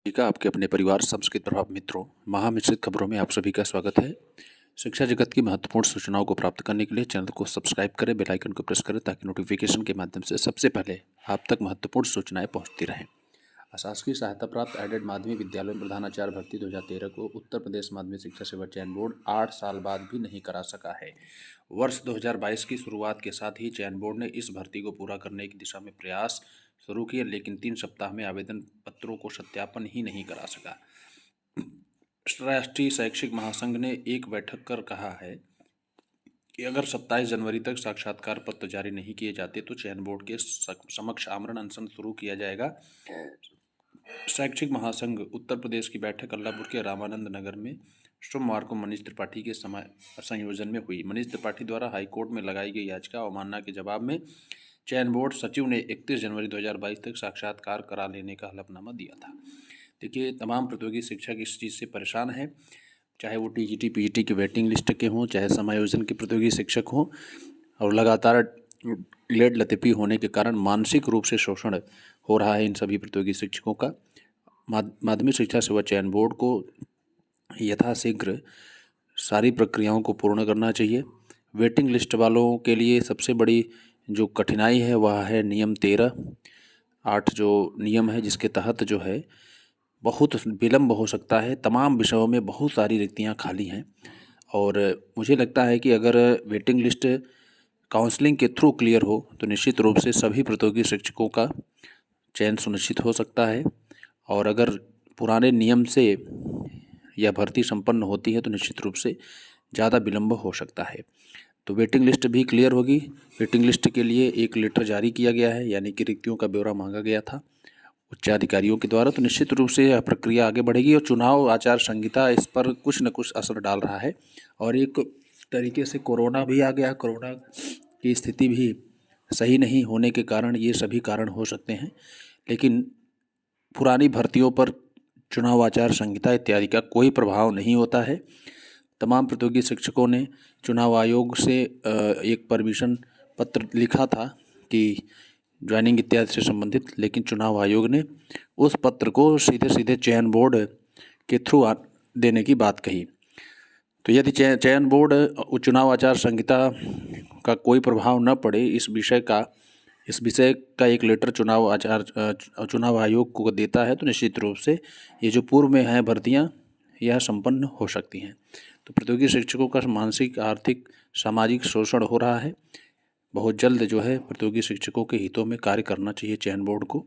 का आपके अपने परिवार संस्कृत प्रभाव मित्रों महामिश्रित खबरों में आप सभी का स्वागत है। शिक्षा जगत की महत्वपूर्ण सूचनाओं को प्राप्त करने के लिए चैनल को सब्सक्राइब करें, बेल आइकन को प्रेस करें ताकि नोटिफिकेशन के माध्यम से सबसे पहले आप तक महत्वपूर्ण सूचनाएं पहुंचती रहें। अशासकीय सहायता प्राप्त एडेड माध्यमिक विद्यालय में प्रधानाचार्य भर्ती 2013 को उत्तर प्रदेश माध्यमिक शिक्षा सेवा चयन बोर्ड 8 साल बाद भी नहीं करा सका है। वर्ष 2022 की शुरुआत के साथ ही चयन बोर्ड ने इस भर्ती को पूरा करने की दिशा में प्रयास शुरू किए, लेकिन 3 सप्ताह में आवेदन पत्रों को सत्यापन ही नहीं करा सका। राष्ट्रीय शैक्षिक महासंघ ने एक बैठक कर कहा है कि अगर 27 जनवरी तक साक्षात्कार पत्र जारी नहीं किए जाते तो चयन बोर्ड के समक्ष आमरण अनशन शुरू किया जाएगा। शैक्षिक महासंघ उत्तर प्रदेश की बैठक अल्लाहपुर के रामानंद नगर में सोमवार को मनीष त्रिपाठी के संयोजन में हुई। मनीष त्रिपाठी द्वारा हाईकोर्ट में लगाई गई याचिका अवमानना के जवाब में चयन बोर्ड सचिव ने 31 जनवरी 2022 तक साक्षात्कार करा लेने का हलफनामा दिया था। देखिए, तमाम प्रतियोगी शिक्षक इस चीज़ से परेशान हैं, चाहे वो टीजीटी पीजीटी की वेटिंग लिस्ट के हों, चाहे समायोजन के प्रतियोगी शिक्षक हों, और लगातार लेट लतीफ़ी होने के कारण मानसिक रूप से शोषण हो रहा है इन सभी प्रतियोगी शिक्षकों का। माध्यमिक शिक्षा सेवा चयन बोर्ड को यथाशीघ्र सारी प्रक्रियाओं को पूर्ण करना चाहिए। वेटिंग लिस्ट वालों के लिए सबसे बड़ी जो कठिनाई है वह है नियम 13(8) जो नियम है, जिसके तहत जो है बहुत विलम्ब हो सकता है। तमाम विषयों में बहुत सारी रिक्तियां खाली हैं और मुझे लगता है कि अगर वेटिंग लिस्ट काउंसलिंग के थ्रू क्लियर हो तो निश्चित रूप से सभी प्रतियोगी शिक्षकों का चयन सुनिश्चित हो सकता है। और अगर पुराने नियम से यह भर्ती संपन्न होती है तो निश्चित रूप से ज़्यादा विलम्ब हो सकता है। तो वेटिंग लिस्ट भी क्लियर होगी। वेटिंग लिस्ट के लिए एक लेटर जारी किया गया है, यानी कि रिक्तियों का ब्यौरा मांगा गया था उच्चाधिकारियों के द्वारा। तो निश्चित रूप से यह प्रक्रिया आगे बढ़ेगी और चुनाव आचार संहिता इस पर कुछ न कुछ असर डाल रहा है। और एक तरीके से कोरोना भी आ गया। कोरोना की स्थिति भी सही नहीं होने के कारण ये सभी कारण हो सकते हैं, लेकिन पुरानी भर्तियों पर चुनाव आचार संहिता इत्यादि का कोई प्रभाव नहीं होता है। तमाम प्रतियोगी शिक्षकों ने चुनाव आयोग से एक परमिशन पत्र लिखा था कि ज्वाइनिंग इत्यादि से संबंधित, लेकिन चुनाव आयोग ने उस पत्र को सीधे सीधे चयन बोर्ड के थ्रू देने की बात कही। तो यदि चयन बोर्ड चुनाव आचार संहिता का कोई प्रभाव न पड़े इस विषय का एक लेटर चुनाव आयोग को देता है तो निश्चित रूप से ये जो पूर्व में हैं भर्तियां यह संपन्न हो सकती हैं। तो प्रतियोगी शिक्षकों का मानसिक, आर्थिक, सामाजिक शोषण हो रहा है। बहुत जल्द जो है प्रतियोगी शिक्षकों के हितों में कार्य करना चाहिए चयन बोर्ड को।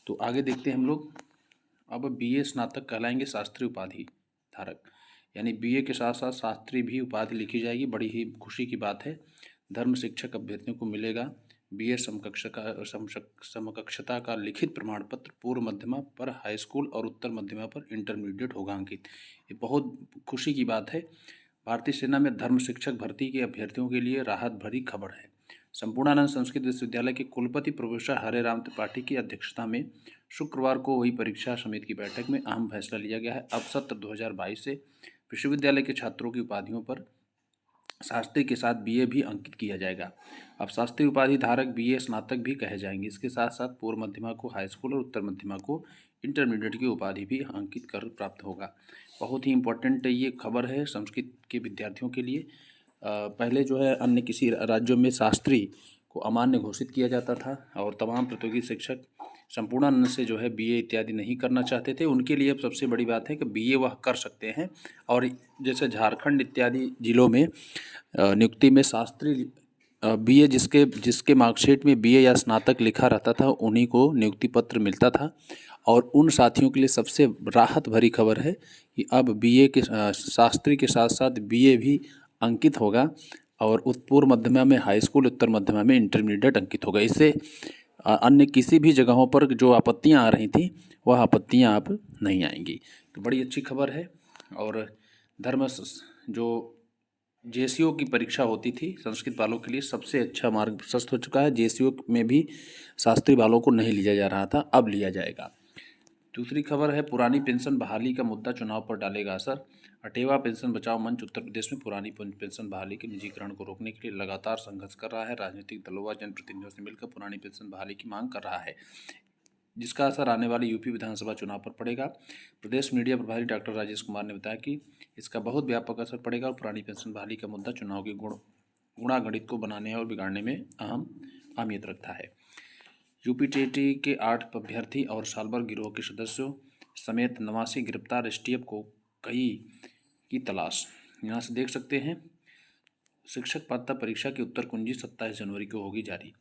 तो आगे देखते हैं हम लोग। अब बीए स्नातक कहलाएंगे शास्त्री उपाधि धारक, यानी बीए के साथ साथ शास्त्री भी उपाधि लिखी जाएगी। बड़ी ही खुशी की बात है। धर्म शिक्षक अभ्यर्थियों को मिलेगा बीए समकक्षता का लिखित प्रमाण पत्र। पूर्व मध्यमा पर हाई स्कूल और उत्तर मध्यमा पर इंटरमीडिएट होगा अंकित। ये बहुत खुशी की बात है। भारतीय सेना में धर्म शिक्षक भर्ती के अभ्यर्थियों के लिए राहत भरी खबर है। संपूर्णानंद संस्कृत विश्वविद्यालय के कुलपति प्रोफेसर हरे राम त्रिपाठी की अध्यक्षता में शुक्रवार को हुई परीक्षा समिति की बैठक में अहम फैसला लिया गया है। अब सत्र 2022 से विश्वविद्यालय के छात्रों की उपाधियों पर शास्त्री के साथ बीए भी अंकित किया जाएगा। अब शास्त्री उपाधि धारक बीए स्नातक भी कहे जाएंगे। इसके साथ साथ पूर्व मध्यमा को हाई स्कूल और उत्तर मध्यमा को इंटरमीडिएट की उपाधि भी अंकित कर प्राप्त होगा। बहुत ही इम्पोर्टेंट ये खबर है संस्कृत के विद्यार्थियों के लिए। पहले जो है अन्य किसी राज्यों में शास्त्री को अमान्य घोषित किया जाता था और तमाम प्रतियोगी शिक्षक संपूर्णानंद से जो है बीए इत्यादि नहीं करना चाहते थे। उनके लिए अब सबसे बड़ी बात है कि बीए वह कर सकते हैं। और जैसे झारखंड इत्यादि जिलों में नियुक्ति में शास्त्री बीए जिसके मार्कशीट में बीए या स्नातक लिखा रहता था उन्हीं को नियुक्ति पत्र मिलता था। और उन साथियों के लिए सबसे राहत भरी खबर है कि अब बीए के शास्त्री के साथ साथ बीए भी अंकित होगा और पूर्व मध्यमा में हाई स्कूल, उत्तर मध्यमा में इंटरमीडिएट अंकित होगा। इससे अन्य किसी भी जगहों पर जो आपत्तियां आ रही थी वह आपत्तियां अब नहीं आएंगी। तो बड़ी अच्छी खबर है। और धर्म जो जेसीओ की परीक्षा होती थी संस्कृत वालों के लिए सबसे अच्छा मार्ग प्रशस्त हो चुका है। जेसीओ में भी शास्त्री वालों को नहीं लिया जा रहा था, अब लिया जाएगा। दूसरी खबर है पुरानी पेंशन बहाली का मुद्दा चुनाव पर डालेगा असर। अटेवा पेंशन बचाओ मंच उत्तर प्रदेश में पुरानी पेंशन बहाली के निजीकरण को रोकने के लिए लगातार संघर्ष कर रहा है। राजनीतिक दलों व जनप्रतिनिधियों से मिलकर पुरानी पेंशन बहाली की मांग कर रहा है। जिसका असर आने वाले यूपी विधानसभा चुनाव पर पड़ेगा। प्रदेश मीडिया प्रभारी डॉक्टर राजेश कुमार ने बताया कि इसका बहुत व्यापक असर पड़ेगा और पुरानी पेंशन बहाली का मुद्दा चुनाव के गुणागणित को बनाने और बिगाड़ने में अहम अहमियत रखता है। यूपीटीटी के 8 अभ्यर्थी और सालभर गिरोह के सदस्यों समेत 89 गिरफ्तार एसटीएफ को कई की तलाश। यहाँ से देख सकते हैं, शिक्षक पात्रता परीक्षा की उत्तर कुंजी 27 जनवरी को होगी जारी।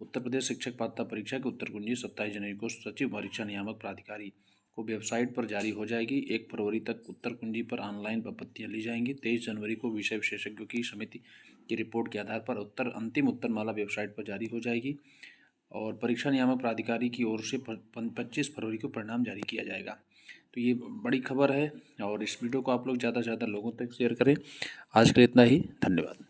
उत्तर प्रदेश शिक्षक पात्रता परीक्षा की उत्तर कुंजी 27 जनवरी को सचिव परीक्षा नियामक प्राधिकारी को वेबसाइट पर जारी हो जाएगी। 1 फरवरी तक उत्तर कुंजी पर ऑनलाइन आपत्तियाँ ली जाएंगी। 23 जनवरी को विषय विशेषज्ञों की समिति की रिपोर्ट के आधार पर अंतिम उत्तरमाला वेबसाइट पर जारी हो जाएगी और परीक्षा नियामक प्राधिकारी की ओर से 25 फरवरी को परिणाम जारी किया जाएगा। तो ये बड़ी खबर है और इस वीडियो को आप लोग ज़्यादा से ज़्यादा लोगों तक शेयर करें। आज के लिए इतना ही, धन्यवाद।